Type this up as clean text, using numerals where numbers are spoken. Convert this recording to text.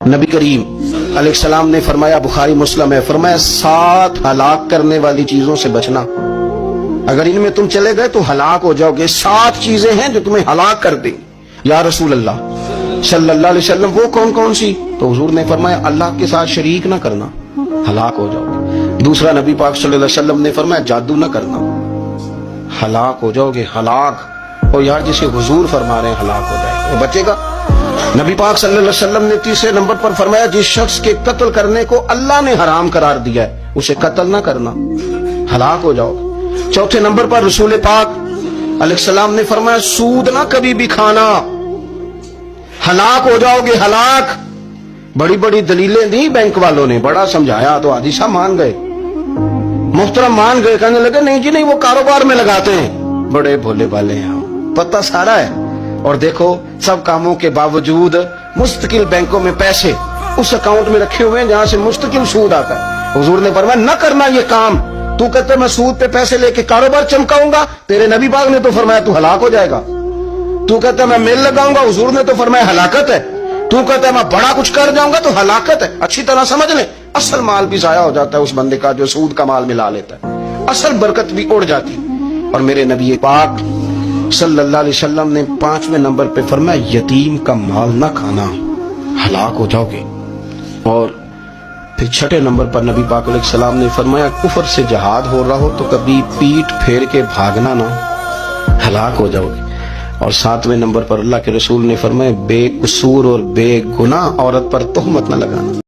نبی کریم علیہ السلام نے فرمایا، بخاری مسلم ہے، فرمایا 7 ہلاک کرنے والی چیزوں سے بچنا، اگر ان میں تم چلے گئے تو ہلاک ہو جاؤ گے۔ 7 چیزیں ہیں جو تمہیں ہلاک کر دیں۔ یا رسول اللہ صلی اللہ علیہ وسلم وہ کون کون سی؟ تو حضور نے فرمایا اللہ کے ساتھ شریک نہ کرنا، ہلاک ہو جاؤ گے۔ دوسرا نبی پاک صلی اللہ علیہ وسلم نے فرمایا جادو نہ کرنا، ہلاک ہو جاؤ گے، ہلاک۔ اور یار جسے حضور فرما رہے ہیں ہلاک ہو جائے وہ بچے گا؟ نبی پاک صلی اللہ علیہ وسلم نے تیسرے نمبر پر فرمایا جس شخص کے قتل کرنے کو اللہ نے حرام قرار دیا ہے اسے قتل نہ کرنا، ہلاک ہو جاؤ گے۔ چوتھے نمبر پر رسول پاک علیہ السلام نے فرمایا سود نہ کبھی بھی کھانا، ہلاک ہو جاؤ گے، ہلاک۔ بڑی بڑی دلیلیں دی بینک والوں نے، بڑا سمجھایا تو حاجی صاحب مان گئے، محترم مان گئے، کہنے لگے نہیں جی نہیں وہ کاروبار میں لگاتے ہیں، بڑے بھولے والے ہیں، پتہ سارا ہے۔ اور دیکھو سب کاموں کے باوجود مستقل بینکوں میں پیسے اس اکاؤنٹ میں رکھے ہوئے ہیں جہاں سے مستقل سود آتا ہے۔ حضور نے فرمایا نہ کرنا یہ کام۔ تو کہتے میں سود پہ پیسے لے کے کاروبار چمکاؤں گا، تیرے نبی پاک نے تو فرمایا تو ہلاک ہو جائے گا۔ تو کہتا ہے میں میل لگاؤں گا، حضور نے تو فرمایا ہلاکت ہے۔ تو کہتا ہے میں بڑا کچھ کر جاؤں گا تو ہلاکت ہے۔ اچھی طرح سمجھ لیں، اصل مال بھی ضائع ہو جاتا ہے اس بندے کا جو سود کا مال ملا لیتا ہے، اصل برکت بھی اڑ جاتی۔ اور میرے نبی پاک صلی اللہ علیہ وسلم نے 5ویں نمبر پہ فرمایا یتیم کا مال نہ کھانا، ہلاک ہو جاؤ گے۔ اور پھر 6 نمبر پر نبی پاک علیہ السلام نے فرمایا کفر سے جہاد ہو رہا ہو تو کبھی پیٹ پھیر کے بھاگنا نہ، ہلاک ہو جاؤ گے۔ اور 7ویں نمبر پر اللہ کے رسول نے فرمایا بے قصور اور بے گناہ عورت پر تہمت نہ لگانا۔